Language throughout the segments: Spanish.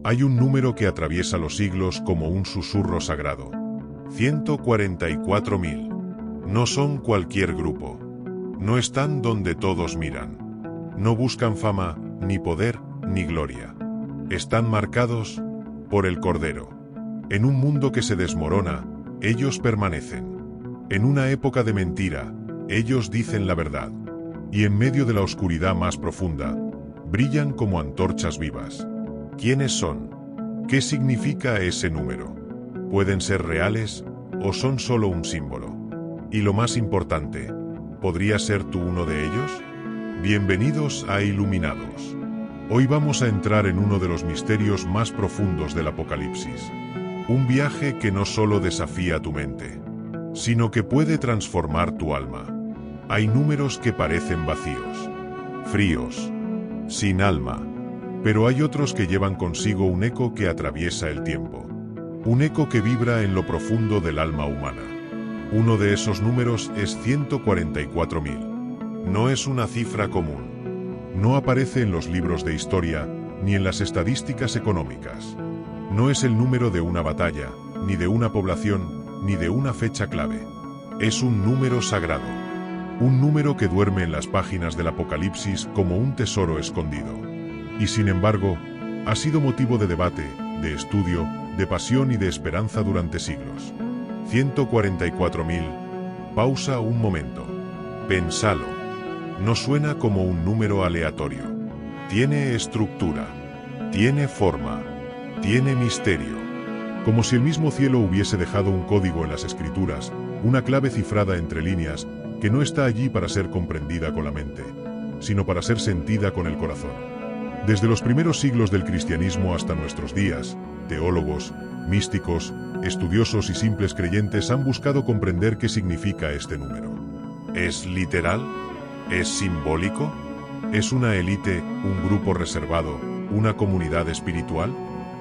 Hay un número que atraviesa los siglos como un susurro sagrado. 144.000. No son cualquier grupo. No están donde todos miran. No buscan fama, ni poder, ni gloria. Están marcados por el Cordero. En un mundo que se desmorona, ellos permanecen. En una época de mentira, ellos dicen la verdad. Y en medio de la oscuridad más profunda, brillan como antorchas vivas. ¿Quiénes son? ¿Qué significa ese número? ¿Pueden ser reales o son solo un símbolo? Y lo más importante, ¿podría ser tú uno de ellos? Bienvenidos a Iluminados. Hoy vamos a entrar en uno de los misterios más profundos del Apocalipsis. Un viaje que no solo desafía tu mente, sino que puede transformar tu alma. Hay números que parecen vacíos, fríos, sin alma, pero hay otros que llevan consigo un eco que atraviesa el tiempo. Un eco que vibra en lo profundo del alma humana. Uno de esos números es 144.000. No es una cifra común. No aparece en los libros de historia, ni en las estadísticas económicas. No es el número de una batalla, ni de una población, ni de una fecha clave. Es un número sagrado. Un número que duerme en las páginas del Apocalipsis como un tesoro escondido. Y sin embargo, ha sido motivo de debate, de estudio, de pasión y de esperanza durante siglos. 144.000. Pausa un momento. Pensalo. No suena como un número aleatorio. Tiene estructura. Tiene forma. Tiene misterio. Como si el mismo cielo hubiese dejado un código en las escrituras, una clave cifrada entre líneas, que no está allí para ser comprendida con la mente, sino para ser sentida con el corazón. Desde los primeros siglos del cristianismo hasta nuestros días, teólogos, místicos, estudiosos y simples creyentes han buscado comprender qué significa este número. ¿Es literal? ¿Es simbólico? ¿Es una élite, un grupo reservado, una comunidad espiritual?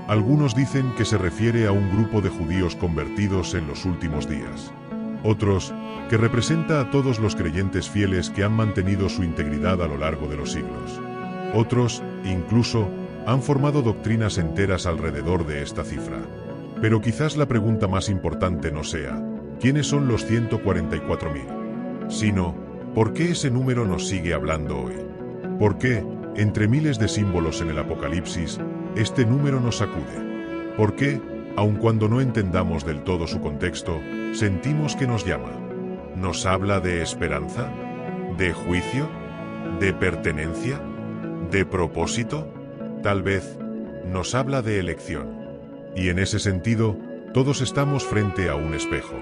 Algunos dicen que se refiere a un grupo de judíos convertidos en los últimos días. Otros, que representa a todos los creyentes fieles que han mantenido su integridad a lo largo de los siglos. Otros, incluso, han formado doctrinas enteras alrededor de esta cifra. Pero quizás la pregunta más importante no sea, ¿quiénes son los 144.000? Sino, ¿por qué ese número nos sigue hablando hoy? ¿Por qué, entre miles de símbolos en el Apocalipsis, este número nos sacude? ¿Por qué, aun cuando no entendamos del todo su contexto, sentimos que nos llama? ¿Nos habla de esperanza? ¿De juicio? ¿De pertenencia? ¿De propósito? Tal vez, nos habla de elección. Y en ese sentido, todos estamos frente a un espejo.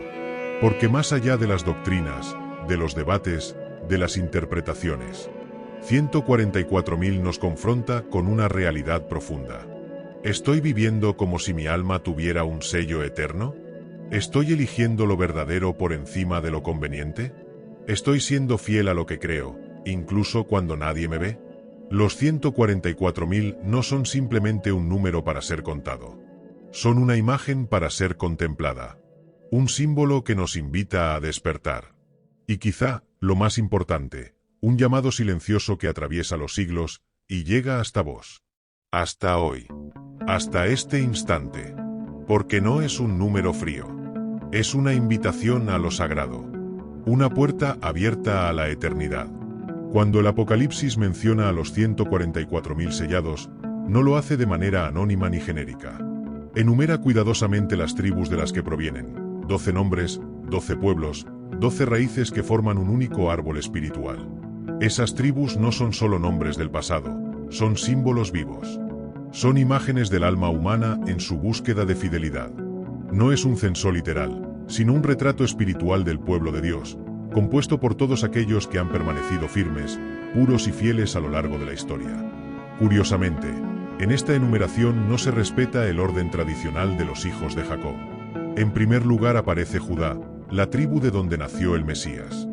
Porque más allá de las doctrinas, de los debates, de las interpretaciones, 144.000 nos confronta con una realidad profunda. ¿Estoy viviendo como si mi alma tuviera un sello eterno? ¿Estoy eligiendo lo verdadero por encima de lo conveniente? ¿Estoy siendo fiel a lo que creo, incluso cuando nadie me ve? Los 144.000 no son simplemente un número para ser contado. Son una imagen para ser contemplada. Un símbolo que nos invita a despertar. Y quizá, lo más importante, un llamado silencioso que atraviesa los siglos y llega hasta vos. Hasta hoy. Hasta este instante. Porque no es un número frío. Es una invitación a lo sagrado. Una puerta abierta a la eternidad. Cuando el Apocalipsis menciona a los 144.000 sellados, no lo hace de manera anónima ni genérica. Enumera cuidadosamente las tribus de las que provienen, 12 nombres, 12 pueblos, 12 raíces que forman un único árbol espiritual. Esas tribus no son solo nombres del pasado, son símbolos vivos. Son imágenes del alma humana en su búsqueda de fidelidad. No es un censo literal, sino un retrato espiritual del pueblo de Dios, compuesto por todos aquellos que han permanecido firmes, puros y fieles a lo largo de la historia. Curiosamente, en esta enumeración no se respeta el orden tradicional de los hijos de Jacob. En primer lugar aparece Judá, la tribu de donde nació el Mesías.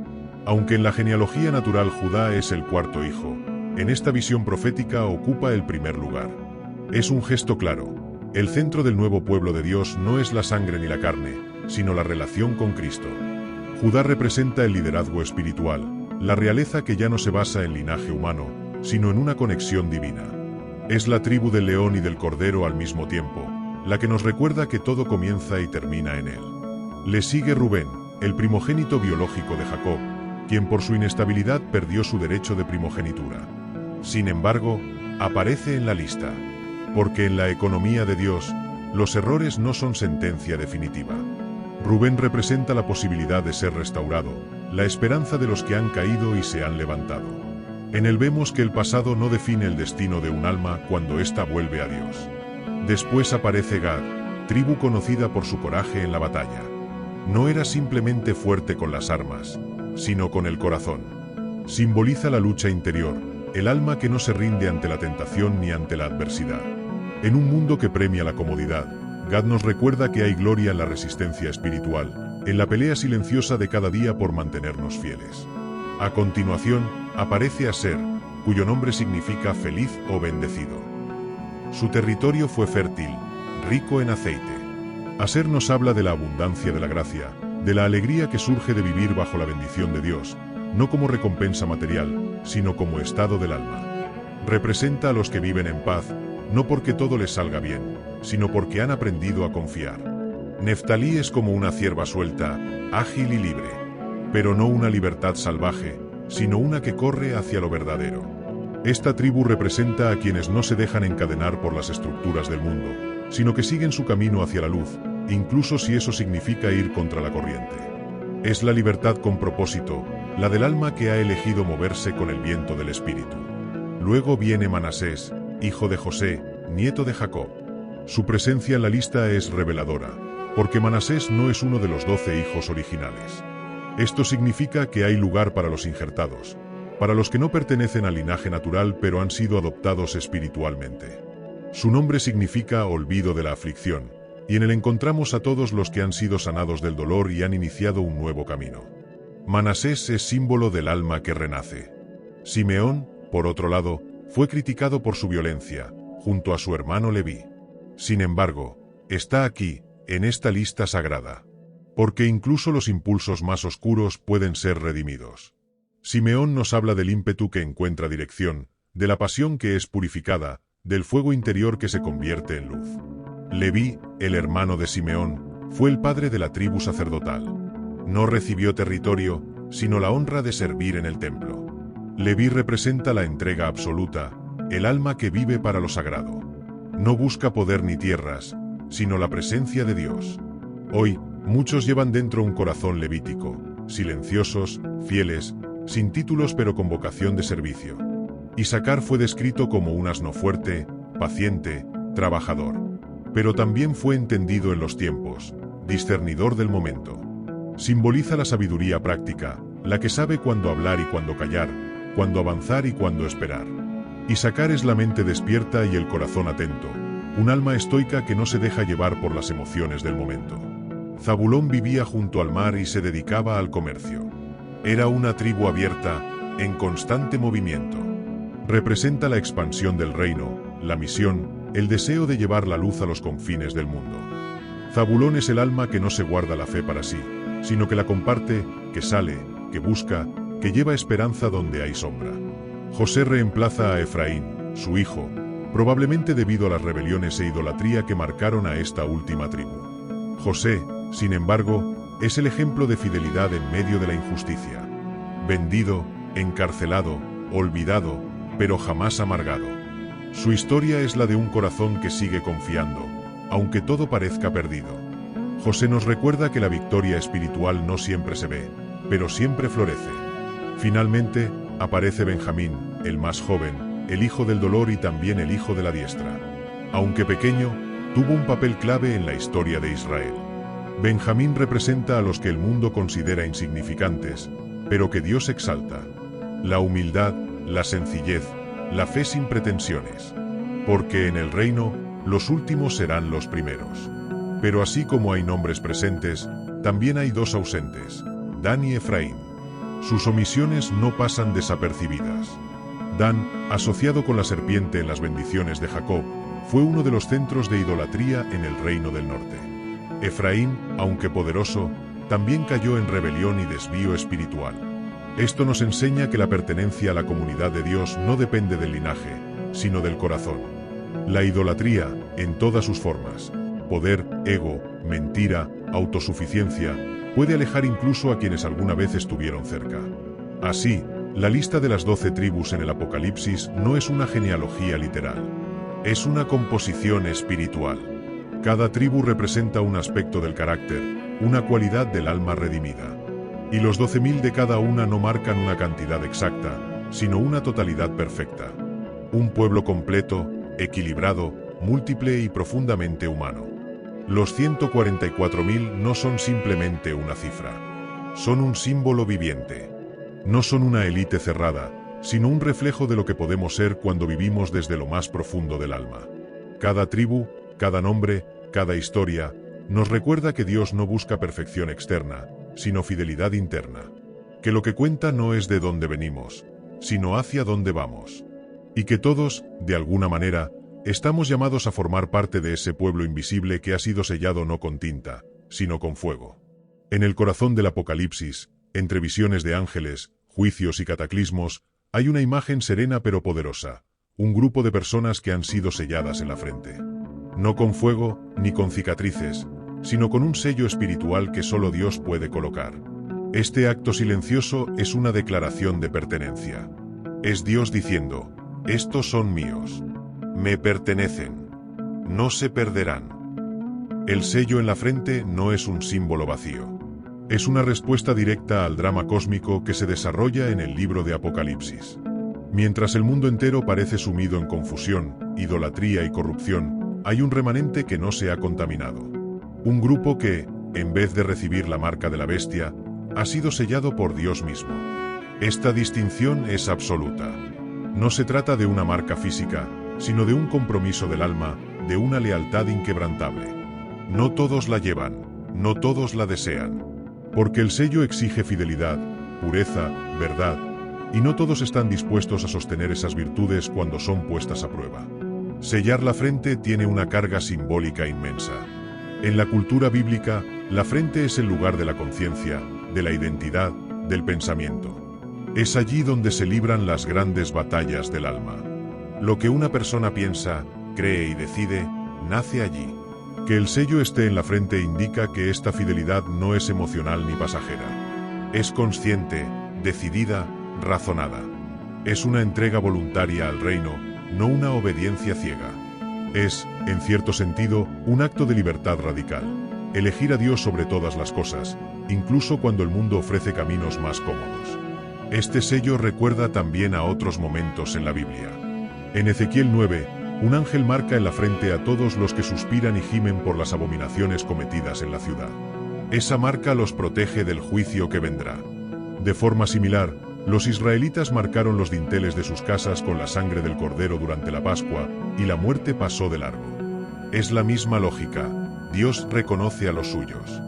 Aunque en la genealogía natural Judá es el cuarto hijo, en esta visión profética ocupa el primer lugar. Es un gesto claro. El centro del nuevo pueblo de Dios no es la sangre ni la carne, sino la relación con Cristo. Judá representa el liderazgo espiritual, la realeza que ya no se basa en linaje humano, sino en una conexión divina. Es la tribu del león y del cordero al mismo tiempo, la que nos recuerda que todo comienza y termina en él. Le sigue Rubén, el primogénito biológico de Jacob, quien por su inestabilidad perdió su derecho de primogenitura. Sin embargo, aparece en la lista, porque en la economía de Dios, los errores no son sentencia definitiva. Rubén representa la posibilidad de ser restaurado, la esperanza de los que han caído y se han levantado. En él vemos que el pasado no define el destino de un alma cuando ésta vuelve a Dios. Después aparece Gad, tribu conocida por su coraje en la batalla. No era simplemente fuerte con las armas, sino con el corazón. Simboliza la lucha interior, el alma que no se rinde ante la tentación ni ante la adversidad. En un mundo que premia la comodidad, Gad nos recuerda que hay gloria en la resistencia espiritual, en la pelea silenciosa de cada día por mantenernos fieles. A continuación, aparece Aser, cuyo nombre significa feliz o bendecido. Su territorio fue fértil, rico en aceite. Aser nos habla de la abundancia de la gracia, de la alegría que surge de vivir bajo la bendición de Dios, no como recompensa material, sino como estado del alma. Representa a los que viven en paz, no porque todo les salga bien, sino porque han aprendido a confiar. Neftalí es como una cierva suelta, ágil y libre, pero no una libertad salvaje, sino una que corre hacia lo verdadero. Esta tribu representa a quienes no se dejan encadenar por las estructuras del mundo, sino que siguen su camino hacia la luz, incluso si eso significa ir contra la corriente. Es la libertad con propósito, la del alma que ha elegido moverse con el viento del espíritu. Luego viene Manasés, hijo de José, nieto de Jacob. Su presencia en la lista es reveladora, porque Manasés no es uno de los 12 hijos originales. Esto significa que hay lugar para los injertados, para los que no pertenecen al linaje natural pero han sido adoptados espiritualmente. Su nombre significa olvido de la aflicción, y en él encontramos a todos los que han sido sanados del dolor y han iniciado un nuevo camino. Manasés es símbolo del alma que renace. Simeón, por otro lado, fue criticado por su violencia, junto a su hermano Leví. Sin embargo, está aquí, en esta lista sagrada. Porque incluso los impulsos más oscuros pueden ser redimidos. Simeón nos habla del ímpetu que encuentra dirección, de la pasión que es purificada, del fuego interior que se convierte en luz. Leví, el hermano de Simeón, fue el padre de la tribu sacerdotal. No recibió territorio, sino la honra de servir en el templo. Leví representa la entrega absoluta, el alma que vive para lo sagrado. No busca poder ni tierras, sino la presencia de Dios. Hoy, muchos llevan dentro un corazón levítico, silenciosos, fieles, sin títulos pero con vocación de servicio. Isaacar fue descrito como un asno fuerte, paciente, trabajador. Pero también fue entendido en los tiempos, discernidor del momento. Simboliza la sabiduría práctica, la que sabe cuándo hablar y cuándo callar, cuándo avanzar y cuándo esperar. Isaacar es la mente despierta y el corazón atento, un alma estoica que no se deja llevar por las emociones del momento. Zabulón vivía junto al mar y se dedicaba al comercio. Era una tribu abierta, en constante movimiento. Representa la expansión del reino, la misión, el deseo de llevar la luz a los confines del mundo. Zabulón es el alma que no se guarda la fe para sí, sino que la comparte, que sale, que busca, que lleva esperanza donde hay sombra. José reemplaza a Efraín, su hijo, probablemente debido a las rebeliones e idolatría que marcaron a esta última tribu. José, sin embargo, es el ejemplo de fidelidad en medio de la injusticia. Vendido, encarcelado, olvidado, pero jamás amargado. Su historia es la de un corazón que sigue confiando, aunque todo parezca perdido. José nos recuerda que la victoria espiritual no siempre se ve, pero siempre florece. Finalmente, aparece Benjamín, el más joven, el hijo del dolor y también el hijo de la diestra. Aunque pequeño, tuvo un papel clave en la historia de Israel. Benjamín representa a los que el mundo considera insignificantes, pero que Dios exalta. La humildad, la sencillez, la fe sin pretensiones. Porque en el reino, los últimos serán los primeros. Pero así como hay nombres presentes, también hay dos ausentes, Dan y Efraín. Sus omisiones no pasan desapercibidas. Dan, asociado con la serpiente en las bendiciones de Jacob, fue uno de los centros de idolatría en el reino del norte. Efraín, aunque poderoso, también cayó en rebelión y desvío espiritual. Esto nos enseña que la pertenencia a la comunidad de Dios no depende del linaje, sino del corazón. La idolatría, en todas sus formas, poder, ego, mentira, autosuficiencia, puede alejar incluso a quienes alguna vez estuvieron cerca. Así, la lista de las 12 tribus en el Apocalipsis no es una genealogía literal. Es una composición espiritual. Cada tribu representa un aspecto del carácter, una cualidad del alma redimida. Y los 12.000 de cada una no marcan una cantidad exacta, sino una totalidad perfecta. Un pueblo completo, equilibrado, múltiple y profundamente humano. Los 144.000 no son simplemente una cifra. Son un símbolo viviente. No son una élite cerrada, sino un reflejo de lo que podemos ser cuando vivimos desde lo más profundo del alma. Cada tribu, cada nombre, cada historia, nos recuerda que Dios no busca perfección externa, sino fidelidad interna. Que lo que cuenta no es de dónde venimos, sino hacia dónde vamos. Y que todos, de alguna manera, estamos llamados a formar parte de ese pueblo invisible que ha sido sellado no con tinta, sino con fuego. En el corazón del Apocalipsis, entre visiones de ángeles, juicios y cataclismos, hay una imagen serena pero poderosa, un grupo de personas que han sido selladas en la frente. No con fuego, ni con cicatrices, sino con un sello espiritual que solo Dios puede colocar. Este acto silencioso es una declaración de pertenencia. Es Dios diciendo, estos son míos. Me pertenecen. No se perderán. El sello en la frente no es un símbolo vacío. Es una respuesta directa al drama cósmico que se desarrolla en el libro de Apocalipsis. Mientras el mundo entero parece sumido en confusión, idolatría y corrupción, hay un remanente que no se ha contaminado. Un grupo que, en vez de recibir la marca de la bestia, ha sido sellado por Dios mismo. Esta distinción es absoluta. No se trata de una marca física, sino de un compromiso del alma, de una lealtad inquebrantable. No todos la llevan, no todos la desean. Porque el sello exige fidelidad, pureza, verdad, y no todos están dispuestos a sostener esas virtudes cuando son puestas a prueba. Sellar la frente tiene una carga simbólica inmensa. En la cultura bíblica, la frente es el lugar de la conciencia, de la identidad, del pensamiento. Es allí donde se libran las grandes batallas del alma. Lo que una persona piensa, cree y decide, nace allí. Que el sello esté en la frente indica que esta fidelidad no es emocional ni pasajera. Es consciente, decidida, razonada. Es una entrega voluntaria al reino, no una obediencia ciega. Es, en cierto sentido, un acto de libertad radical. Elegir a Dios sobre todas las cosas, incluso cuando el mundo ofrece caminos más cómodos. Este sello recuerda también a otros momentos en la Biblia. En Ezequiel 9, un ángel marca en la frente a todos los que suspiran y gimen por las abominaciones cometidas en la ciudad. Esa marca los protege del juicio que vendrá. De forma similar, los israelitas marcaron los dinteles de sus casas con la sangre del cordero durante la Pascua, y la muerte pasó de largo. Es la misma lógica. Dios reconoce a los suyos.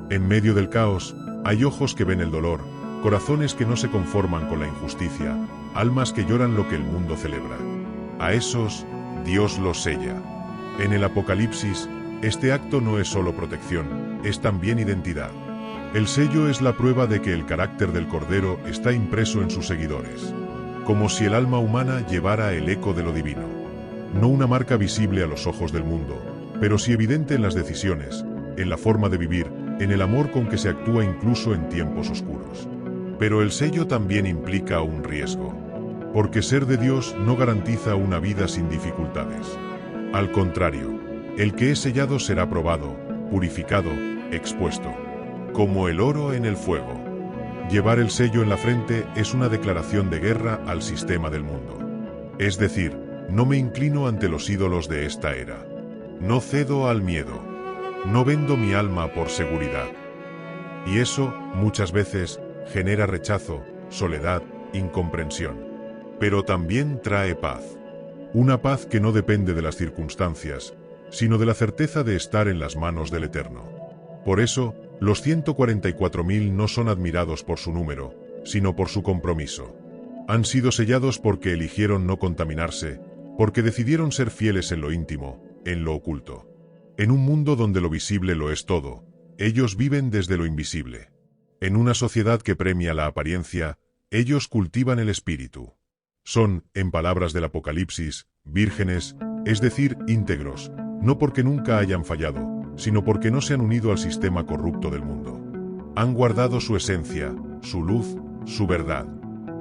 En medio del caos, hay ojos que ven el dolor, corazones que no se conforman con la injusticia, almas que lloran lo que el mundo celebra. A esos, Dios los sella. En el Apocalipsis, este acto no es solo protección, es también identidad. El sello es la prueba de que el carácter del Cordero está impreso en sus seguidores. Como si el alma humana llevara el eco de lo divino. No una marca visible a los ojos del mundo, pero sí evidente en las decisiones, en la forma de vivir, en el amor con que se actúa incluso en tiempos oscuros. Pero el sello también implica un riesgo. Porque ser de Dios no garantiza una vida sin dificultades. Al contrario, el que es sellado será probado, purificado, expuesto. Como el oro en el fuego. Llevar el sello en la frente es una declaración de guerra al sistema del mundo. Es decir, no me inclino ante los ídolos de esta era. No cedo al miedo. No vendo mi alma por seguridad. Y eso, muchas veces, genera rechazo, soledad, incomprensión. Pero también trae paz. Una paz que no depende de las circunstancias, sino de la certeza de estar en las manos del Eterno. Por eso, los 144.000 no son admirados por su número, sino por su compromiso. Han sido sellados porque eligieron no contaminarse, porque decidieron ser fieles en lo íntimo, en lo oculto. En un mundo donde lo visible lo es todo, ellos viven desde lo invisible. En una sociedad que premia la apariencia, ellos cultivan el espíritu. Son, en palabras del Apocalipsis, vírgenes, es decir, íntegros, no porque nunca hayan fallado, sino porque no se han unido al sistema corrupto del mundo. Han guardado su esencia, su luz, su verdad.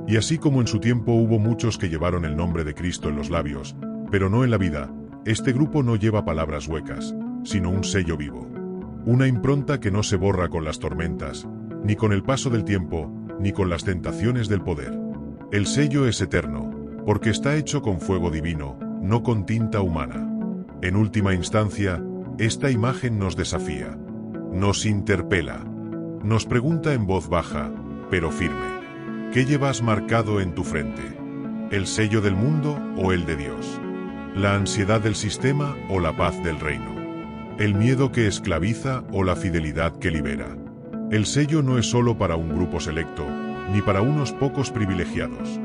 Y así como en su tiempo hubo muchos que llevaron el nombre de Cristo en los labios, pero no en la vida, este grupo no lleva palabras huecas, sino un sello vivo. Una impronta que no se borra con las tormentas, ni con el paso del tiempo, ni con las tentaciones del poder. El sello es eterno, porque está hecho con fuego divino, no con tinta humana. En última instancia, esta imagen nos desafía, nos interpela, nos pregunta en voz baja, pero firme: ¿qué llevas marcado en tu frente? ¿El sello del mundo o el de Dios? ¿La ansiedad del sistema o la paz del reino? ¿El miedo que esclaviza o la fidelidad que libera? El sello no es solo para un grupo selecto, ni para unos pocos privilegiados.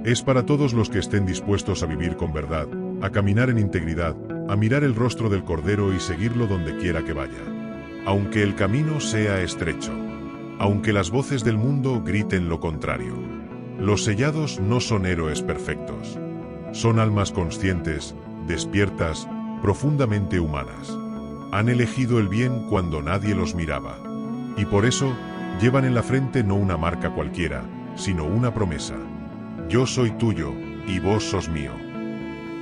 Es para todos los que estén dispuestos a vivir con verdad, a caminar en integridad, a mirar el rostro del Cordero y seguirlo donde quiera que vaya. Aunque el camino sea estrecho, aunque las voces del mundo griten lo contrario. Los sellados no son héroes perfectos. Son almas conscientes, despiertas, profundamente humanas. Han elegido el bien cuando nadie los miraba. Y por eso, llevan en la frente no una marca cualquiera, sino una promesa. Yo soy tuyo, y vos sos mío.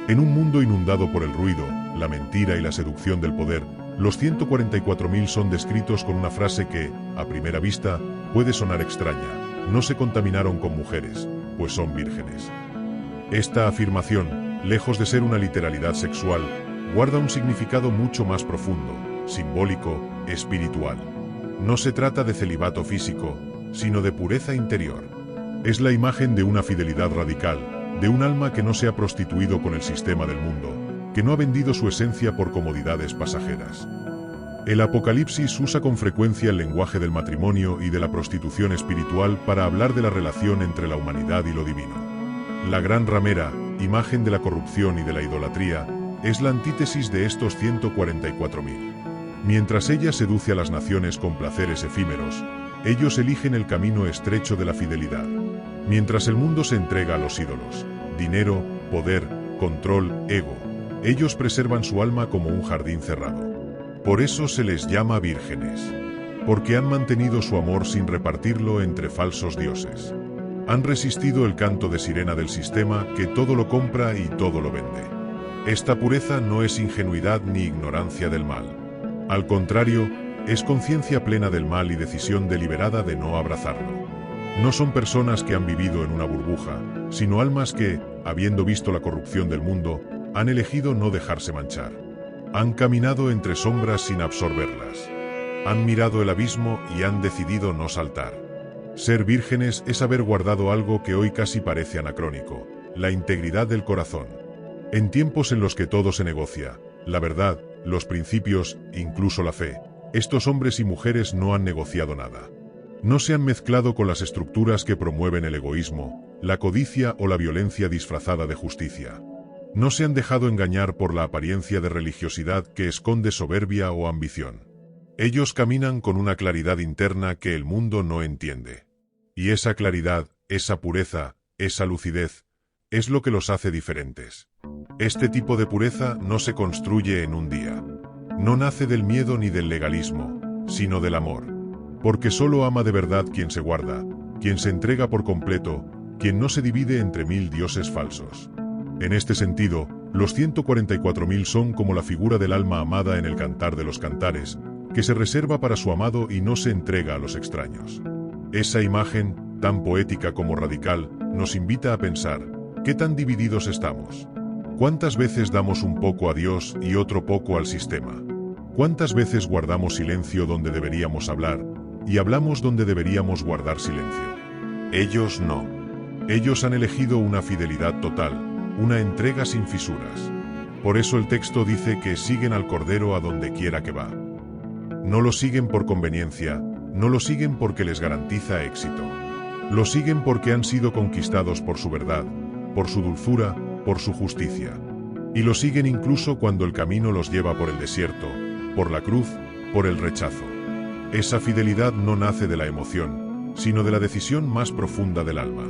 En un mundo inundado por el ruido, la mentira y la seducción del poder, los 144.000 son descritos con una frase que, a primera vista, puede sonar extraña: no se contaminaron con mujeres, pues son vírgenes. Esta afirmación, lejos de ser una literalidad sexual, guarda un significado mucho más profundo, simbólico, espiritual. No se trata de celibato físico, sino de pureza interior. Es la imagen de una fidelidad radical, de un alma que no se ha prostituido con el sistema del mundo, que no ha vendido su esencia por comodidades pasajeras. El Apocalipsis usa con frecuencia el lenguaje del matrimonio y de la prostitución espiritual para hablar de la relación entre la humanidad y lo divino. La gran ramera, imagen de la corrupción y de la idolatría, es la antítesis de estos 144.000. Mientras ella seduce a las naciones con placeres efímeros, ellos eligen el camino estrecho de la fidelidad. Mientras el mundo se entrega a los ídolos, dinero, poder, control, ego, ellos preservan su alma como un jardín cerrado. Por eso se les llama vírgenes, porque han mantenido su amor sin repartirlo entre falsos dioses. Han resistido el canto de sirena del sistema que todo lo compra y todo lo vende. Esta pureza no es ingenuidad ni ignorancia del mal. Al contrario, es conciencia plena del mal y decisión deliberada de no abrazarlo. No son personas que han vivido en una burbuja, sino almas que, habiendo visto la corrupción del mundo, han elegido no dejarse manchar. Han caminado entre sombras sin absorberlas. Han mirado el abismo y han decidido no saltar. Ser vírgenes es haber guardado algo que hoy casi parece anacrónico: la integridad del corazón. En tiempos en los que todo se negocia, la verdad, los principios, incluso la fe, estos hombres y mujeres no han negociado nada. No se han mezclado con las estructuras que promueven el egoísmo, la codicia o la violencia disfrazada de justicia. No se han dejado engañar por la apariencia de religiosidad que esconde soberbia o ambición. Ellos caminan con una claridad interna que el mundo no entiende. Y esa claridad, esa pureza, esa lucidez, es lo que los hace diferentes. Este tipo de pureza no se construye en un día. No nace del miedo ni del legalismo, sino del amor. Porque solo ama de verdad quien se guarda, quien se entrega por completo, quien no se divide entre 1000 dioses falsos. En este sentido, los 144.000 son como la figura del alma amada en el Cantar de los Cantares, que se reserva para su amado y no se entrega a los extraños. Esa imagen, tan poética como radical, nos invita a pensar: ¿qué tan divididos estamos? ¿Cuántas veces damos un poco a Dios y otro poco al sistema? ¿Cuántas veces guardamos silencio donde deberíamos hablar, y hablamos donde deberíamos guardar silencio? Ellos no. Ellos han elegido una fidelidad total, una entrega sin fisuras. Por eso el texto dice que siguen al Cordero a donde quiera que va. No lo siguen por conveniencia, no lo siguen porque les garantiza éxito. Lo siguen porque han sido conquistados por su verdad, por su dulzura, por su justicia. Y lo siguen incluso cuando el camino los lleva por el desierto, por la cruz, por el rechazo. Esa fidelidad no nace de la emoción, sino de la decisión más profunda del alma.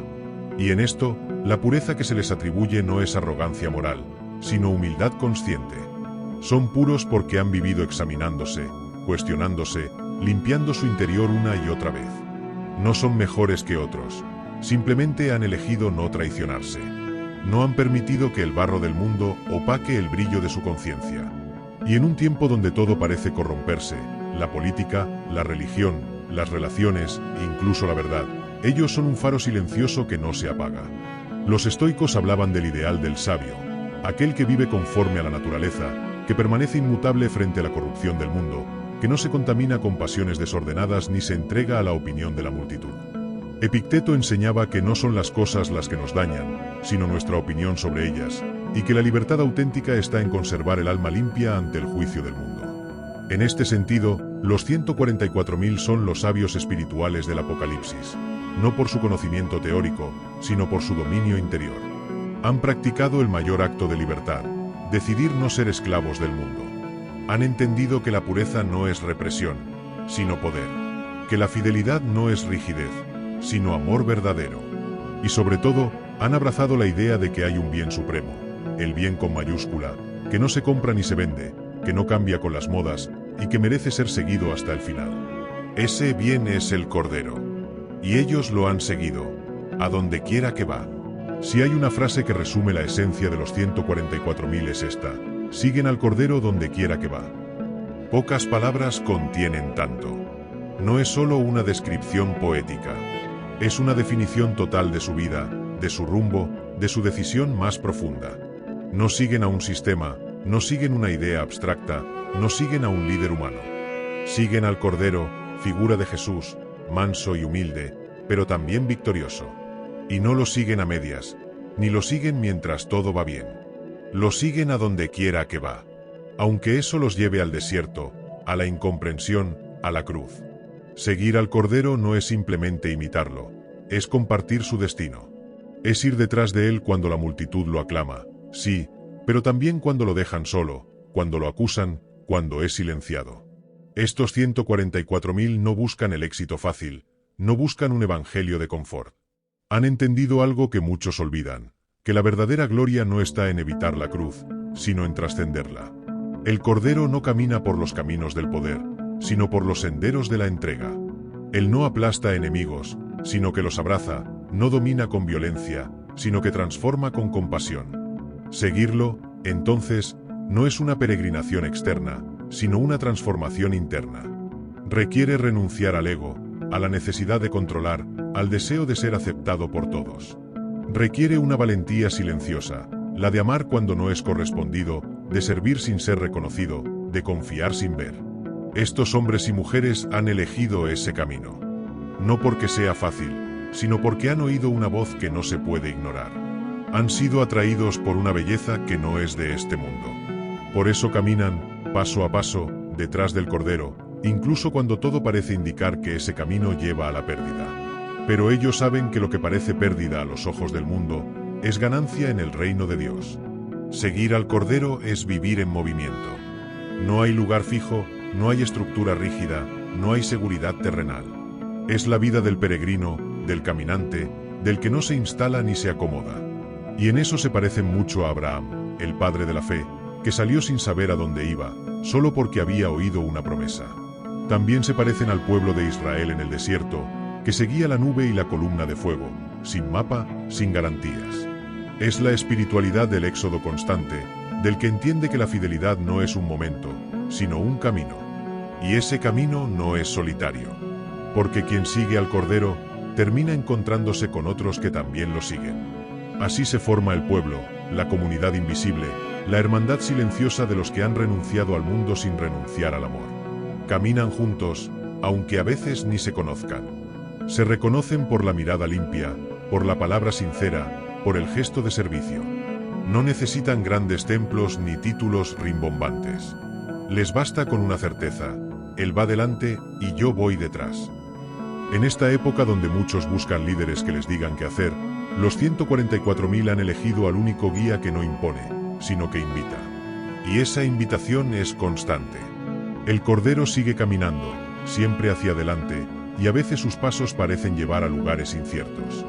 Y en esto, la pureza que se les atribuye no es arrogancia moral, sino humildad consciente. Son puros porque han vivido examinándose, cuestionándose, limpiando su interior una y otra vez. No son mejores que otros, simplemente han elegido no traicionarse. No han permitido que el barro del mundo opaque el brillo de su conciencia. Y en un tiempo donde todo parece corromperse, la política, la religión, las relaciones, incluso la verdad, ellos son un faro silencioso que no se apaga. Los estoicos hablaban del ideal del sabio, aquel que vive conforme a la naturaleza, que permanece inmutable frente a la corrupción del mundo, que no se contamina con pasiones desordenadas ni se entrega a la opinión de la multitud. Epicteto enseñaba que no son las cosas las que nos dañan, sino nuestra opinión sobre ellas, y que la libertad auténtica está en conservar el alma limpia ante el juicio del mundo. En este sentido, los 144.000 son los sabios espirituales del Apocalipsis, no por su conocimiento teórico, sino por su dominio interior. Han practicado el mayor acto de libertad, decidir no ser esclavos del mundo. Han entendido que la pureza no es represión, sino poder, que la fidelidad no es rigidez, sino amor verdadero. Y sobre todo, han abrazado la idea de que hay un bien supremo, el bien con mayúscula, que no se compra ni se vende, que no cambia con las modas, y que merece ser seguido hasta el final. Ese bien es el Cordero. Y ellos lo han seguido, a donde quiera que va. Si hay una frase que resume la esencia de los 144.000 es esta: siguen al Cordero donde quiera que va. Pocas palabras contienen tanto. No es solo una descripción poética. Es una definición total de su vida, de su rumbo, de su decisión más profunda. No siguen a un sistema, no siguen una idea abstracta, no siguen a un líder humano. Siguen al Cordero, figura de Jesús, manso y humilde, pero también victorioso. Y no lo siguen a medias, ni lo siguen mientras todo va bien. Lo siguen a donde quiera que va. Aunque eso los lleve al desierto, a la incomprensión, a la cruz. Seguir al Cordero no es simplemente imitarlo, es compartir su destino. Es ir detrás de él cuando la multitud lo aclama, sí, pero también cuando lo dejan solo, cuando lo acusan, cuando es silenciado. Estos 144.000 no buscan el éxito fácil, no buscan un evangelio de confort. Han entendido algo que muchos olvidan, que la verdadera gloria no está en evitar la cruz, sino en trascenderla. El Cordero no camina por los caminos del poder, sino por los senderos de la entrega. Él no aplasta enemigos, sino que los abraza, no domina con violencia, sino que transforma con compasión. Seguirlo, entonces, no es una peregrinación externa, sino una transformación interna. Requiere renunciar al ego, a la necesidad de controlar, al deseo de ser aceptado por todos. Requiere una valentía silenciosa, la de amar cuando no es correspondido, de servir sin ser reconocido, de confiar sin ver. Estos hombres y mujeres han elegido ese camino. No porque sea fácil, sino porque han oído una voz que no se puede ignorar. Han sido atraídos por una belleza que no es de este mundo. Por eso caminan, paso a paso, detrás del Cordero, incluso cuando todo parece indicar que ese camino lleva a la pérdida. Pero ellos saben que lo que parece pérdida a los ojos del mundo, es ganancia en el reino de Dios. Seguir al Cordero es vivir en movimiento. No hay lugar fijo, no hay estructura rígida, no hay seguridad terrenal. Es la vida del peregrino, del caminante, del que no se instala ni se acomoda. Y en eso se parecen mucho a Abraham, el padre de la fe, que salió sin saber a dónde iba, solo porque había oído una promesa. También se parecen al pueblo de Israel en el desierto, que seguía la nube y la columna de fuego, sin mapa, sin garantías. Es la espiritualidad del éxodo constante, del que entiende que la fidelidad no es un momento, sino un camino. Y ese camino no es solitario. Porque quien sigue al Cordero, termina encontrándose con otros que también lo siguen. Así se forma el pueblo, la comunidad invisible, la hermandad silenciosa de los que han renunciado al mundo sin renunciar al amor. Caminan juntos, aunque a veces ni se conozcan. Se reconocen por la mirada limpia, por la palabra sincera, por el gesto de servicio. No necesitan grandes templos ni títulos rimbombantes. Les basta con una certeza: Él va delante y yo voy detrás. En esta época donde muchos buscan líderes que les digan qué hacer, los 144.000 han elegido al único guía que no impone, sino que invita. Y esa invitación es constante. El Cordero sigue caminando, siempre hacia adelante, y a veces sus pasos parecen llevar a lugares inciertos.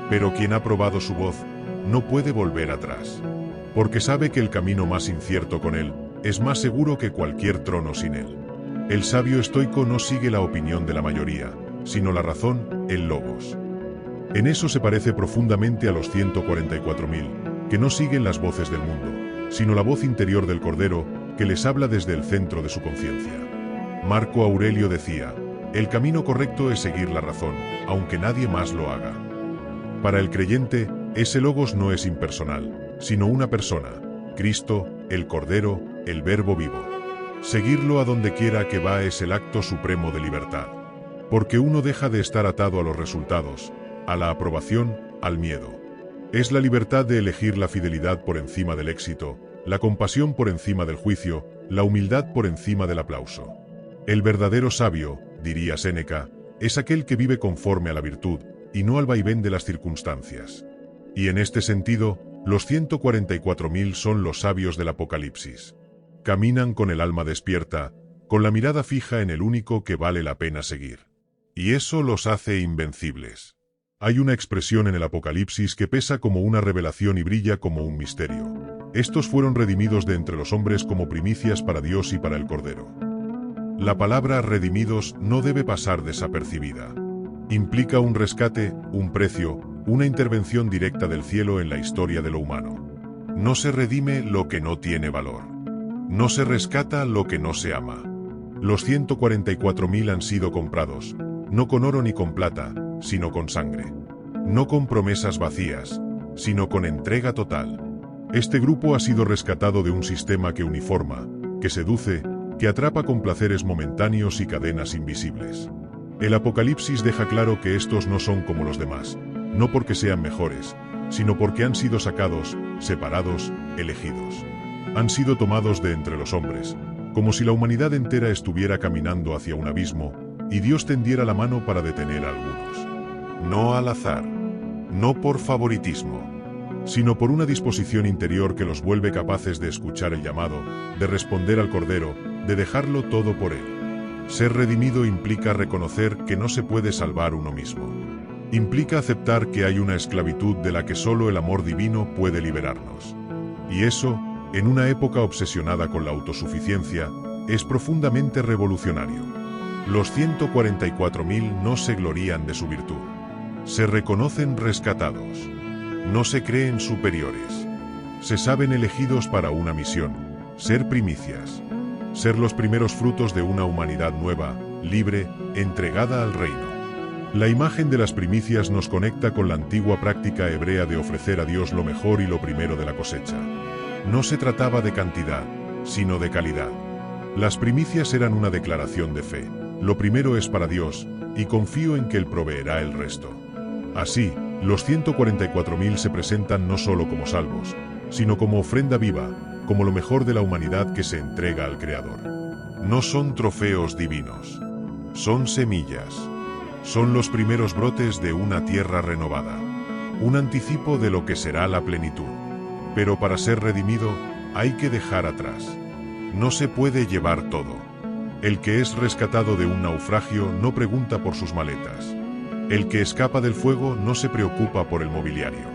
Pero quien ha probado su voz, no puede volver atrás. porque sabe que el camino más incierto con él es más seguro que cualquier trono sin él. El sabio estoico no sigue la opinión de la mayoría, sino la razón, el logos. En eso se parece profundamente a los 144.000, que no siguen las voces del mundo, sino la voz interior del Cordero, que les habla desde el centro de su conciencia. Marco Aurelio decía, el camino correcto es seguir la razón, aunque nadie más lo haga. Para el creyente, ese logos no es impersonal, sino una persona, Cristo, el Cordero, el Verbo vivo. Seguirlo a donde quiera que va es el acto supremo de libertad. Porque uno deja de estar atado a los resultados, a la aprobación, al miedo. Es la libertad de elegir la fidelidad por encima del éxito, la compasión por encima del juicio, la humildad por encima del aplauso. El verdadero sabio, diría Séneca, es aquel que vive conforme a la virtud, y no al vaivén de las circunstancias. Y en este sentido, los 144.000 son los sabios del Apocalipsis. Caminan con el alma despierta, con la mirada fija en el único que vale la pena seguir. Y eso los hace invencibles. Hay una expresión en el Apocalipsis que pesa como una revelación y brilla como un misterio. Estos fueron redimidos de entre los hombres como primicias para Dios y para el Cordero. La palabra redimidos no debe pasar desapercibida. Implica un rescate, un precio, una intervención directa del cielo en la historia de lo humano. No se redime lo que no tiene valor. No se rescata lo que no se ama. Los 144.000 han sido comprados, no con oro ni con plata, sino con sangre. No con promesas vacías, sino con entrega total. Este grupo ha sido rescatado de un sistema que uniforma, que seduce, que atrapa con placeres momentáneos y cadenas invisibles. El Apocalipsis deja claro que estos no son como los demás, no porque sean mejores, sino porque han sido sacados, separados, elegidos. Han sido tomados de entre los hombres, como si la humanidad entera estuviera caminando hacia un abismo, y Dios tendiera la mano para detener a algunos. No al azar, no por favoritismo, sino por una disposición interior que los vuelve capaces de escuchar el llamado, de responder al Cordero, de dejarlo todo por él. Ser redimido implica reconocer que no se puede salvar uno mismo. Implica aceptar que hay una esclavitud de la que solo el amor divino puede liberarnos. Y eso, en una época obsesionada con la autosuficiencia, es profundamente revolucionario. Los 144.000 no se glorían de su virtud. Se reconocen rescatados. No se creen superiores. Se saben elegidos para una misión, ser primicias. Ser los primeros frutos de una humanidad nueva, libre, entregada al reino. La imagen de las primicias nos conecta con la antigua práctica hebrea de ofrecer a Dios lo mejor y lo primero de la cosecha. No se trataba de cantidad, sino de calidad. Las primicias eran una declaración de fe. Lo primero es para Dios, y confío en que Él proveerá el resto. Así, los 144.000 se presentan no solo como salvos, sino como ofrenda viva, como lo mejor de la humanidad que se entrega al Creador. No son trofeos divinos. Son semillas. Son los primeros brotes de una tierra renovada. Un anticipo de lo que será la plenitud. Pero para ser redimido, hay que dejar atrás. No se puede llevar todo. El que es rescatado de un naufragio no pregunta por sus maletas. El que escapa del fuego no se preocupa por el mobiliario.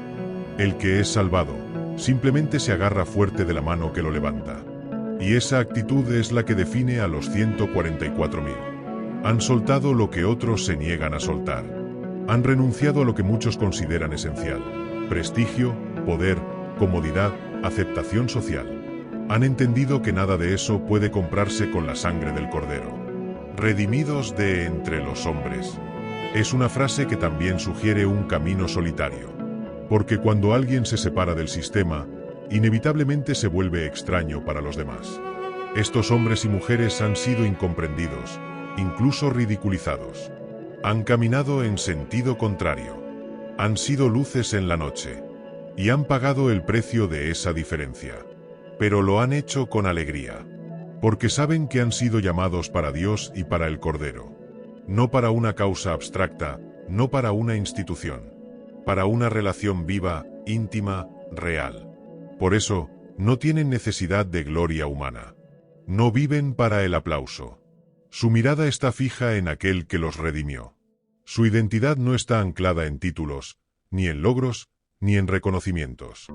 El que es salvado, simplemente se agarra fuerte de la mano que lo levanta. Y esa actitud es la que define a los 144.000. Han soltado lo que otros se niegan a soltar. Han renunciado a lo que muchos consideran esencial: prestigio, poder, comodidad, aceptación social. Han entendido que nada de eso puede comprarse con la sangre del Cordero. Redimidos de entre los hombres. Es una frase que también sugiere un camino solitario. Porque cuando alguien se separa del sistema, inevitablemente se vuelve extraño para los demás. Estos hombres y mujeres han sido incomprendidos, incluso ridiculizados. Han caminado en sentido contrario. Han sido luces en la noche. Y han pagado el precio de esa diferencia. Pero lo han hecho con alegría. Porque saben que han sido llamados para Dios y para el Cordero. No para una causa abstracta, no para una institución. Para una relación viva, íntima, real. Por eso, no tienen necesidad de gloria humana. No viven para el aplauso. Su mirada está fija en aquel que los redimió. Su identidad no está anclada en títulos, ni en logros, ni en reconocimientos.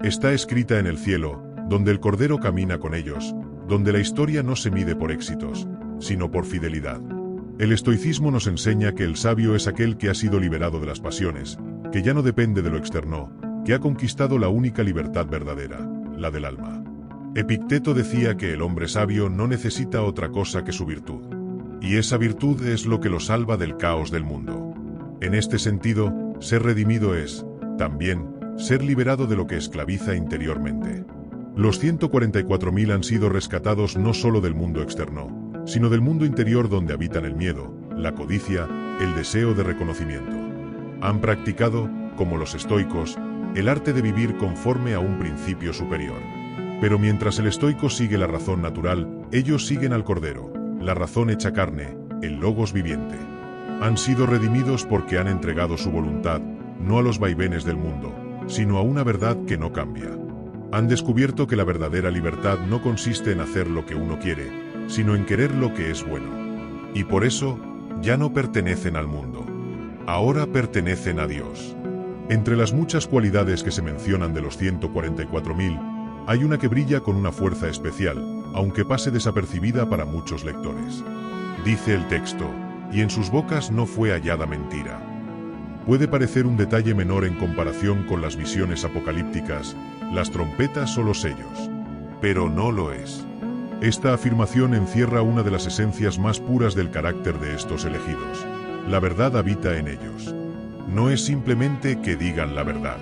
Está escrita en el cielo, donde el Cordero camina con ellos, donde la historia no se mide por éxitos, sino por fidelidad. El estoicismo nos enseña que el sabio es aquel que ha sido liberado de las pasiones, que ya no depende de lo externo, que ha conquistado la única libertad verdadera, la del alma. Epicteto decía que el hombre sabio no necesita otra cosa que su virtud. Y esa virtud es lo que lo salva del caos del mundo. En este sentido, ser redimido es, también, ser liberado de lo que esclaviza interiormente. Los 144.000 han sido rescatados no solo del mundo externo, sino del mundo interior donde habitan el miedo, la codicia, el deseo de reconocimiento. Han practicado, como los estoicos, el arte de vivir conforme a un principio superior. Pero mientras el estoico sigue la razón natural, ellos siguen al Cordero, la razón hecha carne, el logos viviente. Han sido redimidos porque han entregado su voluntad, no a los vaivenes del mundo, sino a una verdad que no cambia. Han descubierto que la verdadera libertad no consiste en hacer lo que uno quiere, sino en querer lo que es bueno. Y por eso, ya no pertenecen al mundo. Ahora pertenecen a Dios. Entre las muchas cualidades que se mencionan de los 144.000, hay una que brilla con una fuerza especial, aunque pase desapercibida para muchos lectores. Dice el texto, y en sus bocas no fue hallada mentira. Puede parecer un detalle menor en comparación con las visiones apocalípticas, las trompetas o los sellos. Pero no lo es. Esta afirmación encierra una de las esencias más puras del carácter de estos elegidos. La verdad habita en ellos. No es simplemente que digan la verdad.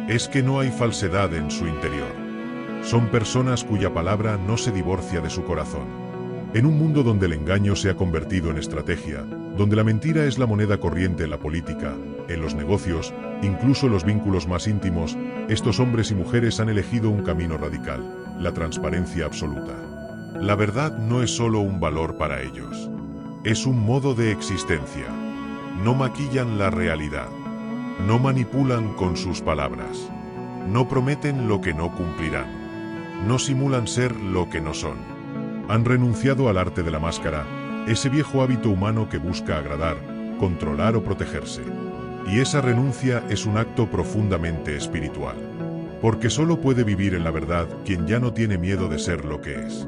Es que no hay falsedad en su interior. Son personas cuya palabra no se divorcia de su corazón. En un mundo donde el engaño se ha convertido en estrategia, donde la mentira es la moneda corriente en la política, en los negocios, incluso los vínculos más íntimos, estos hombres y mujeres han elegido un camino radical, la transparencia absoluta. La verdad no es solo un valor para ellos. Es un modo de existencia. No maquillan la realidad. No manipulan con sus palabras. No prometen lo que no cumplirán. No simulan ser lo que no son. Han renunciado al arte de la máscara, ese viejo hábito humano que busca agradar, controlar o protegerse. Y esa renuncia es un acto profundamente espiritual. Porque solo puede vivir en la verdad quien ya no tiene miedo de ser lo que es.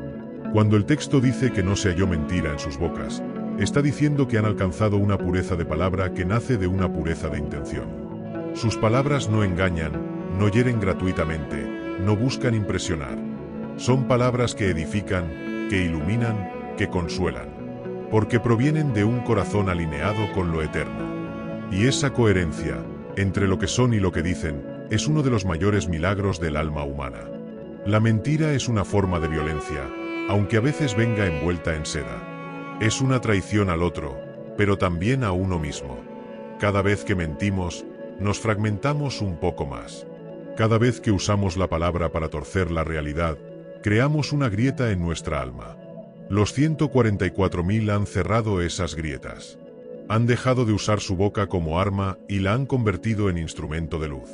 Cuando el texto dice que no se halló mentira en sus bocas, está diciendo que han alcanzado una pureza de palabra que nace de una pureza de intención. Sus palabras no engañan, no hieren gratuitamente, no buscan impresionar. Son palabras que edifican, que iluminan, que consuelan. Porque provienen de un corazón alineado con lo eterno. Y esa coherencia, entre lo que son y lo que dicen, es uno de los mayores milagros del alma humana. La mentira es una forma de violencia, aunque a veces venga envuelta en seda. Es una traición al otro, pero también a uno mismo. Cada vez que mentimos, nos fragmentamos un poco más. Cada vez que usamos la palabra para torcer la realidad, creamos una grieta en nuestra alma. Los 144.000 han cerrado esas grietas. Han dejado de usar su boca como arma y la han convertido en instrumento de luz.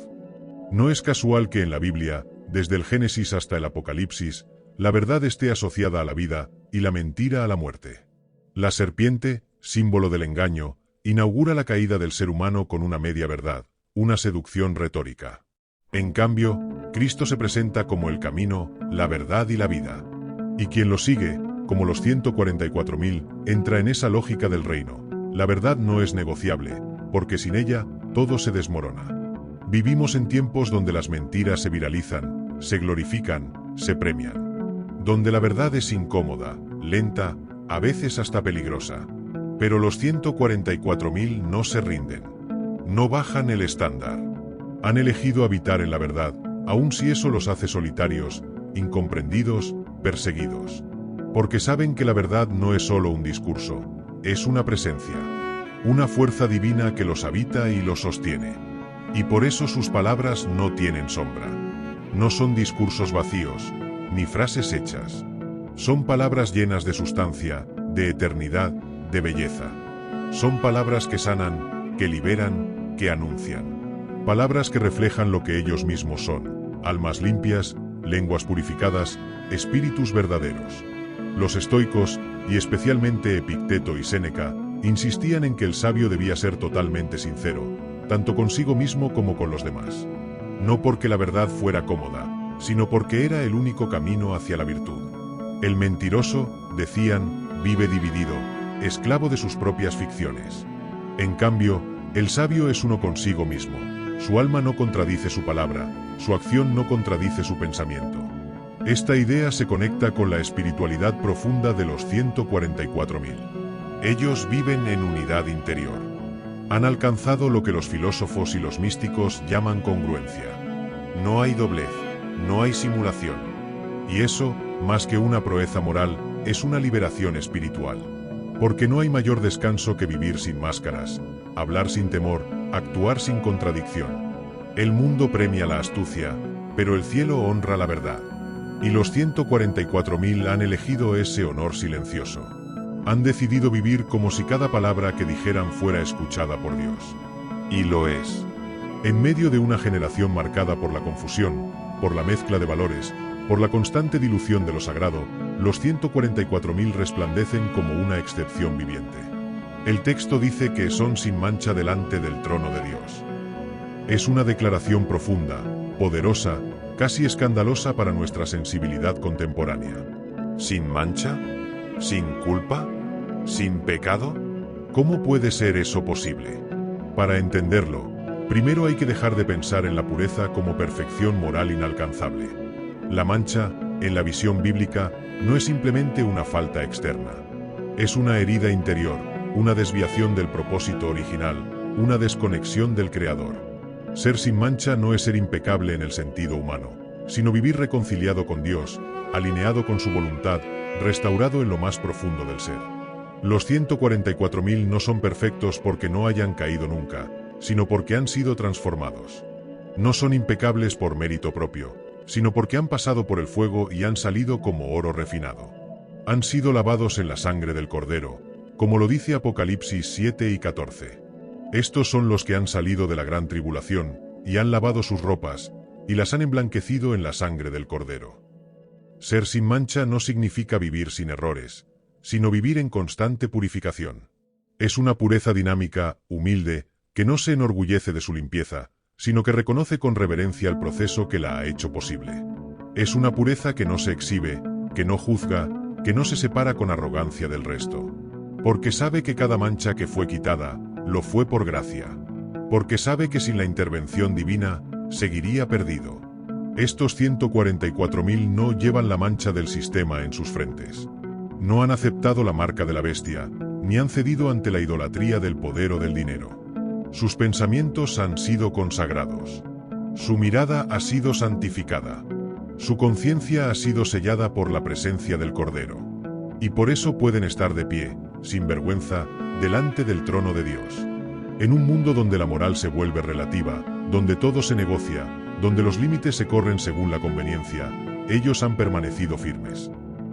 No es casual que en la Biblia, desde el Génesis hasta el Apocalipsis, la verdad esté asociada a la vida y la mentira a la muerte. La serpiente, símbolo del engaño, inaugura la caída del ser humano con una media verdad, una seducción retórica. En cambio, Cristo se presenta como el camino, la verdad y la vida. Y quien lo sigue, como los 144.000, entra en esa lógica del reino. La verdad no es negociable, porque sin ella, todo se desmorona. Vivimos en tiempos donde las mentiras se viralizan, se glorifican, se premian. Donde la verdad es incómoda, lenta, a veces hasta peligrosa. Pero los 144.000 no se rinden. No bajan el estándar. Han elegido habitar en la verdad, aun si eso los hace solitarios, incomprendidos, perseguidos. Porque saben que la verdad no es solo un discurso, es una presencia. Una fuerza divina que los habita y los sostiene. Y por eso sus palabras no tienen sombra. No son discursos vacíos, ni frases hechas. Son palabras llenas de sustancia, de eternidad, de belleza. Son palabras que sanan, que liberan, que anuncian. Palabras que reflejan lo que ellos mismos son, almas limpias, lenguas purificadas, espíritus verdaderos. Los estoicos, y especialmente Epicteto y Séneca, insistían en que el sabio debía ser totalmente sincero, tanto consigo mismo como con los demás. no porque la verdad fuera cómoda, sino porque era el único camino hacia la virtud. El mentiroso, decían, vive dividido, esclavo de sus propias ficciones. En cambio, el sabio es uno consigo mismo. Su alma no contradice su palabra, su acción no contradice su pensamiento. Esta idea se conecta con la espiritualidad profunda de los 144.000. Ellos viven en unidad interior. Han alcanzado lo que los filósofos y los místicos llaman congruencia. No hay doblez, no hay simulación. Y eso, más que una proeza moral, es una liberación espiritual. Porque no hay mayor descanso que vivir sin máscaras, hablar sin temor, actuar sin contradicción. El mundo premia la astucia, pero el cielo honra la verdad. Y los 144.000 han elegido ese honor silencioso. Han decidido vivir como si cada palabra que dijeran fuera escuchada por Dios. Y lo es. En medio de una generación marcada por la confusión, por la mezcla de valores, por la constante dilución de lo sagrado, los 144.000 resplandecen como una excepción viviente. El texto dice que son sin mancha delante del trono de Dios. Es una declaración profunda, poderosa, casi escandalosa para nuestra sensibilidad contemporánea. ¿Sin mancha? ¿Sin culpa? ¿Sin pecado? ¿Cómo puede ser eso posible? Para entenderlo, primero hay que dejar de pensar en la pureza como perfección moral inalcanzable. La mancha, en la visión bíblica, no es simplemente una falta externa. Es una herida interior, una desviación del propósito original, una desconexión del Creador. Ser sin mancha no es ser impecable en el sentido humano, sino vivir reconciliado con Dios, alineado con su voluntad, restaurado en lo más profundo del ser. Los 144.000 no son perfectos porque no hayan caído nunca, sino porque han sido transformados. No son impecables por mérito propio, sino porque han pasado por el fuego y han salido como oro refinado. Han sido lavados en la sangre del Cordero, como lo dice Apocalipsis 7 y 14. Estos son los que han salido de la gran tribulación, y han lavado sus ropas, y las han emblanquecido en la sangre del Cordero. Ser sin mancha no significa vivir sin errores, sino vivir en constante purificación. Es una pureza dinámica, humilde, que no se enorgullece de su limpieza, sino que reconoce con reverencia el proceso que la ha hecho posible. Es una pureza que no se exhibe, que no juzga, que no se separa con arrogancia del resto. Porque sabe que cada mancha que fue quitada, lo fue por gracia. Porque sabe que sin la intervención divina, seguiría perdido. Estos 144.000 no llevan la mancha del sistema en sus frentes. No han aceptado la marca de la bestia, ni han cedido ante la idolatría del poder o del dinero. Sus pensamientos han sido consagrados. Su mirada ha sido santificada. Su conciencia ha sido sellada por la presencia del Cordero. Y por eso pueden estar de pie, sin vergüenza, delante del trono de Dios. En un mundo donde la moral se vuelve relativa, donde todo se negocia, donde los límites se corren según la conveniencia, ellos han permanecido firmes.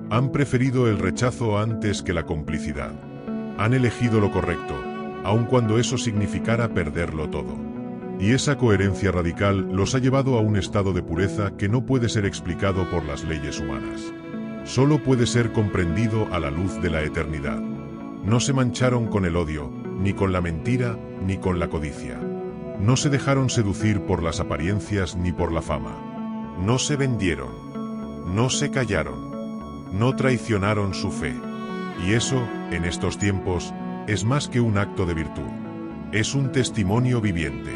Han preferido el rechazo antes que la complicidad. Han elegido lo correcto, aun cuando eso significara perderlo todo. Y esa coherencia radical los ha llevado a un estado de pureza que no puede ser explicado por las leyes humanas. Solo puede ser comprendido a la luz de la eternidad. No se mancharon con el odio, ni con la mentira, ni con la codicia. No se dejaron seducir por las apariencias ni por la fama. No se vendieron. No se callaron. No traicionaron su fe. Y eso, en estos tiempos, es más que un acto de virtud. Es un testimonio viviente.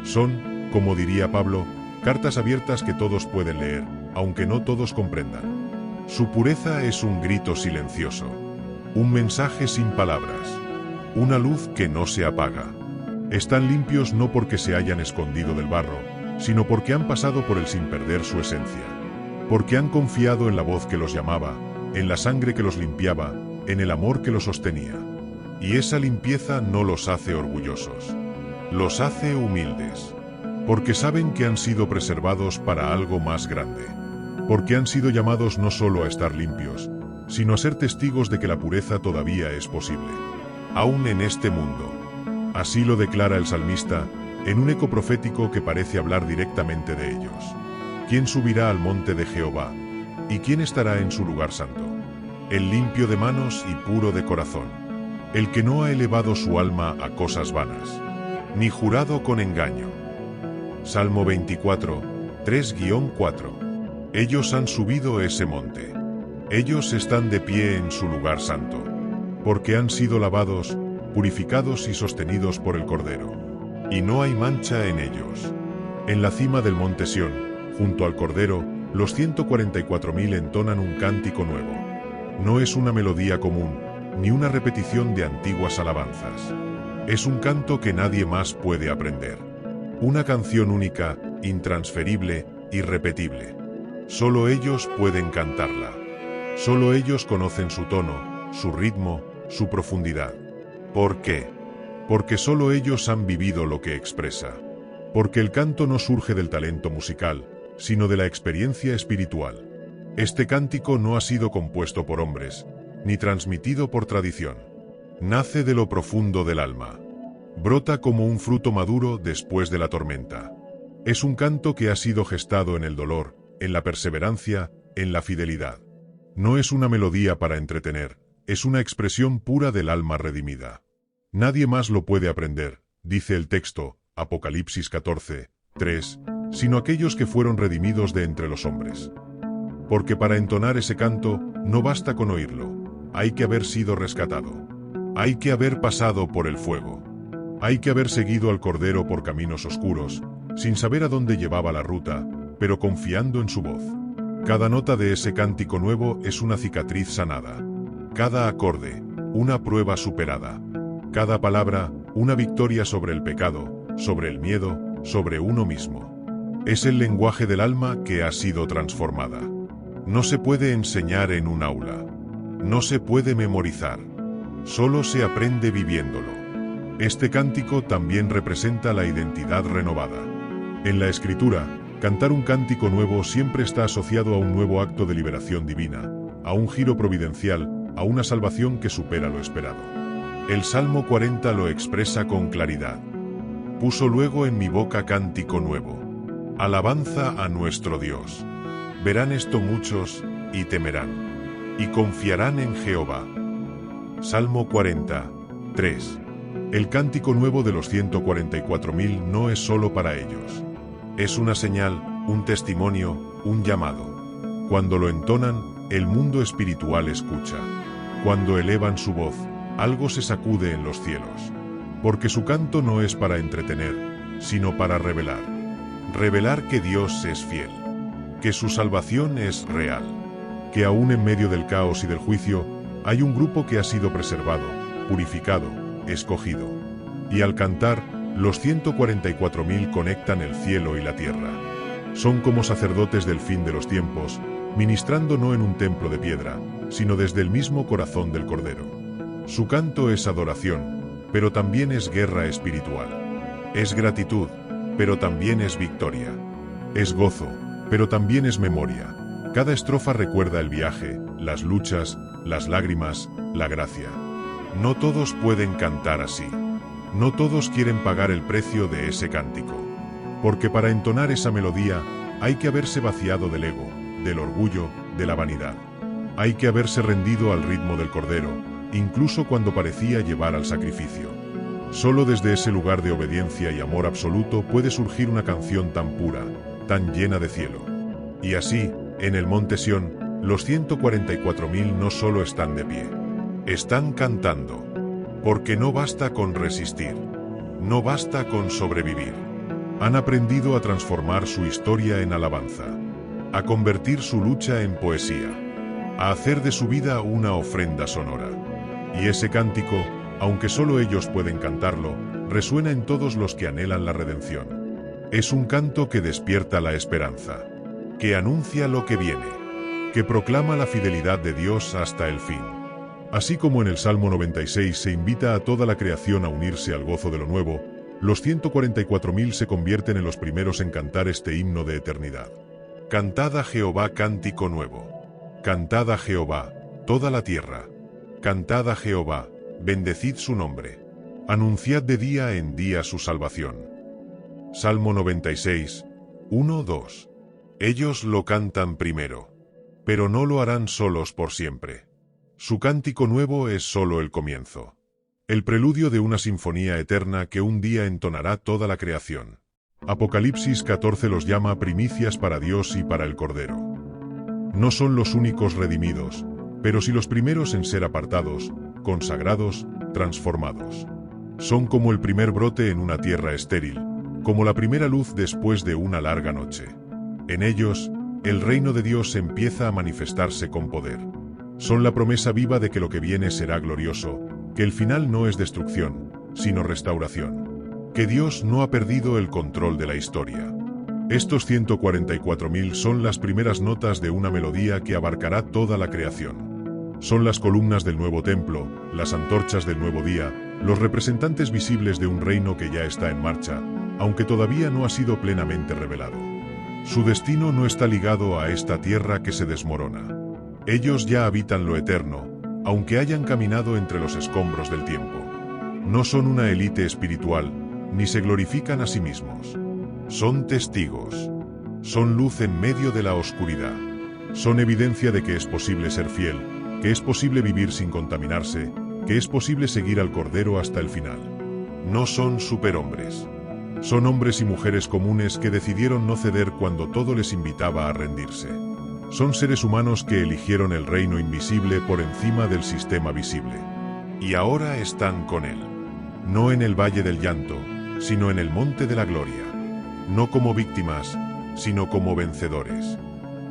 Son, como diría Pablo, cartas abiertas que todos pueden leer, aunque no todos comprendan. Su pureza es un grito silencioso. Un mensaje sin palabras. Una luz que no se apaga. Están limpios no porque se hayan escondido del barro, sino porque han pasado por él sin perder su esencia. Porque han confiado en la voz que los llamaba, en la sangre que los limpiaba, en el amor que los sostenía. Y esa limpieza no los hace orgullosos. Los hace humildes. Porque saben que han sido preservados para algo más grande. Porque han sido llamados no solo a estar limpios, sino a ser testigos de que la pureza todavía es posible. Aún en este mundo. Así lo declara el salmista, en un eco profético que parece hablar directamente de ellos. ¿Quién subirá al monte de Jehová? ¿Y quién estará en su lugar santo? El limpio de manos y puro de corazón. El que no ha elevado su alma a cosas vanas, ni jurado con engaño. Salmo 24, 3-4. Ellos han subido ese monte. Ellos están de pie en su lugar santo, porque han sido lavados, purificados y sostenidos por el Cordero. Y no hay mancha en ellos. En la cima del monte Sión, junto al Cordero, los 144.000 entonan un cántico nuevo. No es una melodía común, ni una repetición de antiguas alabanzas. Es un canto que nadie más puede aprender. Una canción única, intransferible, irrepetible. Solo ellos pueden cantarla. Solo ellos conocen su tono, su ritmo, su profundidad. ¿Por qué? Porque solo ellos han vivido lo que expresa. Porque el canto no surge del talento musical, sino de la experiencia espiritual. Este cántico no ha sido compuesto por hombres, ni transmitido por tradición. Nace de lo profundo del alma. Brota como un fruto maduro después de la tormenta. Es un canto que ha sido gestado en el dolor, en la perseverancia, en la fidelidad. No es una melodía para entretener, es una expresión pura del alma redimida. Nadie más lo puede aprender, dice el texto, Apocalipsis 14, 3, sino aquellos que fueron redimidos de entre los hombres. Porque para entonar ese canto, no basta con oírlo, hay que haber sido rescatado. Hay que haber pasado por el fuego. Hay que haber seguido al Cordero por caminos oscuros, sin saber a dónde llevaba la ruta, pero confiando en su voz. Cada nota de ese cántico nuevo es una cicatriz sanada. Cada acorde, una prueba superada. Cada palabra, una victoria sobre el pecado, sobre el miedo, sobre uno mismo. Es el lenguaje del alma que ha sido transformada. No se puede enseñar en un aula. No se puede memorizar. Solo se aprende viviéndolo. Este cántico también representa la identidad renovada. En la Escritura, cantar un cántico nuevo siempre está asociado a un nuevo acto de liberación divina, a un giro providencial, a una salvación que supera lo esperado. El Salmo 40 lo expresa con claridad. Puso luego en mi boca cántico nuevo. Alabanza a nuestro Dios. Verán esto muchos, y temerán, y confiarán en Jehová. Salmo 40, 3. El cántico nuevo de los 144.000 no es solo para ellos. Es una señal, un testimonio, un llamado. Cuando lo entonan, el mundo espiritual escucha. Cuando elevan su voz, algo se sacude en los cielos. Porque su canto no es para entretener, sino para revelar. Revelar que Dios es fiel. Que su salvación es real. Que aún en medio del caos y del juicio, hay un grupo que ha sido preservado, purificado, escogido. Y al cantar, los 144.000 conectan el cielo y la tierra. Son como sacerdotes del fin de los tiempos, ministrando no en un templo de piedra, sino desde el mismo corazón del Cordero. Su canto es adoración, pero también es guerra espiritual. Es gratitud, pero también es victoria. Es gozo, pero también es memoria. Cada estrofa recuerda el viaje, las luchas, las lágrimas, la gracia. No todos pueden cantar así. No todos quieren pagar el precio de ese cántico. Porque para entonar esa melodía, hay que haberse vaciado del ego, del orgullo, de la vanidad. Hay que haberse rendido al ritmo del Cordero, incluso cuando parecía llevar al sacrificio. Solo desde ese lugar de obediencia y amor absoluto puede surgir una canción tan pura, tan llena de cielo. Y así, en el monte Sión, los 144.000 no solo están de pie. Están cantando. Porque no basta con resistir. No basta con sobrevivir. Han aprendido a transformar su historia en alabanza. A convertir su lucha en poesía. A hacer de su vida una ofrenda sonora. Y ese cántico, aunque solo ellos pueden cantarlo, resuena en todos los que anhelan la redención. Es un canto que despierta la esperanza. Que anuncia lo que viene. Que proclama la fidelidad de Dios hasta el fin. Así como en el Salmo 96 se invita a toda la creación a unirse al gozo de lo nuevo, los 144.000 se convierten en los primeros en cantar este himno de eternidad. Cantad a Jehová cántico nuevo. Cantad a Jehová, toda la tierra. Cantad a Jehová, bendecid su nombre. Anunciad de día en día su salvación. Salmo 96, 1-2. Ellos lo cantan primero. Pero no lo harán solos por siempre. Su cántico nuevo es solo el comienzo. El preludio de una sinfonía eterna que un día entonará toda la creación. Apocalipsis 14 los llama primicias para Dios y para el Cordero. No son los únicos redimidos, pero sí los primeros en ser apartados, consagrados, transformados. Son como el primer brote en una tierra estéril, como la primera luz después de una larga noche. En ellos, el reino de Dios empieza a manifestarse con poder. Son la promesa viva de que lo que viene será glorioso, que el final no es destrucción, sino restauración. Que Dios no ha perdido el control de la historia. Estos 144.000 son las primeras notas de una melodía que abarcará toda la creación. Son las columnas del nuevo templo, las antorchas del nuevo día, los representantes visibles de un reino que ya está en marcha, aunque todavía no ha sido plenamente revelado. Su destino no está ligado a esta tierra que se desmorona. Ellos ya habitan lo eterno, aunque hayan caminado entre los escombros del tiempo. No son una élite espiritual, ni se glorifican a sí mismos. Son testigos. Son luz en medio de la oscuridad. Son evidencia de que es posible ser fiel, que es posible vivir sin contaminarse, que es posible seguir al Cordero hasta el final. No son superhombres. Son hombres y mujeres comunes que decidieron no ceder cuando todo les invitaba a rendirse. Son seres humanos que eligieron el reino invisible por encima del sistema visible. Y ahora están con él. No en el valle del llanto, sino en el monte de la gloria. No como víctimas, sino como vencedores.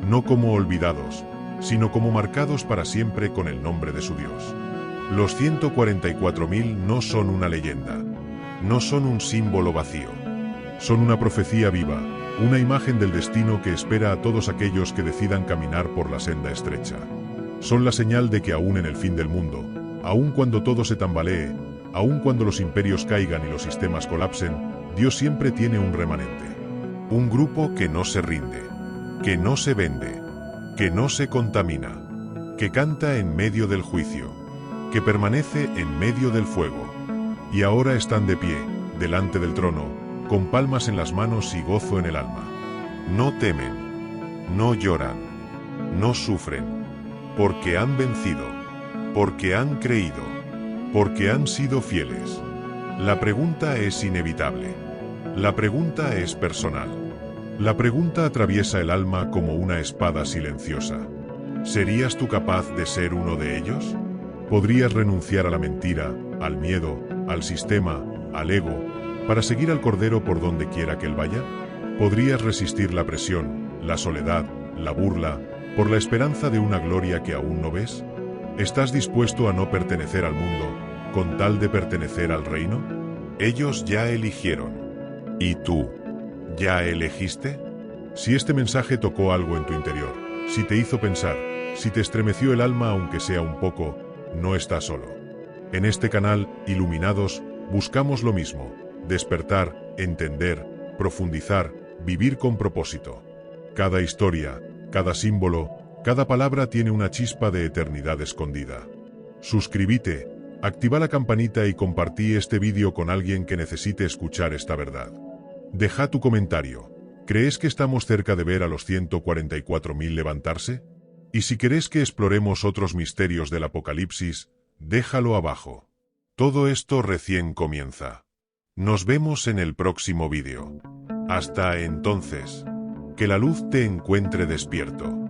No como olvidados, sino como marcados para siempre con el nombre de su Dios. Los 144.000 no son una leyenda. No son un símbolo vacío. Son una profecía viva, una imagen del destino que espera a todos aquellos que decidan caminar por la senda estrecha. Son la señal de que aún en el fin del mundo, aún cuando todo se tambalee, aún cuando los imperios caigan y los sistemas colapsen, Dios siempre tiene un remanente. Un grupo que no se rinde, que no se vende, que no se contamina, que canta en medio del juicio, que permanece en medio del fuego. Y ahora están de pie, delante del trono, con palmas en las manos y gozo en el alma. No temen, no lloran, no sufren, porque han vencido, porque han creído, porque han sido fieles. La pregunta es inevitable. La pregunta es personal. La pregunta atraviesa el alma como una espada silenciosa. ¿Serías tú capaz de ser uno de ellos? ¿Podrías renunciar a la mentira, al miedo, al sistema, al ego, para seguir al Cordero por donde quiera que él vaya? ¿Podrías resistir la presión, la soledad, la burla, por la esperanza de una gloria que aún no ves? ¿Estás dispuesto a no pertenecer al mundo, con tal de pertenecer al reino? Ellos ya eligieron. ¿Y tú? ¿Ya elegiste? Si este mensaje tocó algo en tu interior, si te hizo pensar, si te estremeció el alma aunque sea un poco, no estás solo. En este canal, Iluminados, buscamos lo mismo: despertar, entender, profundizar, vivir con propósito. Cada historia, cada símbolo, cada palabra tiene una chispa de eternidad escondida. Suscríbete, activa la campanita y compartí este vídeo con alguien que necesite escuchar esta verdad. Deja tu comentario. ¿Crees que estamos cerca de ver a los 144.000 levantarse? Y si querés que exploremos otros misterios del Apocalipsis, déjalo abajo. Todo esto recién comienza. Nos vemos en el próximo vídeo. Hasta entonces, que la luz te encuentre despierto.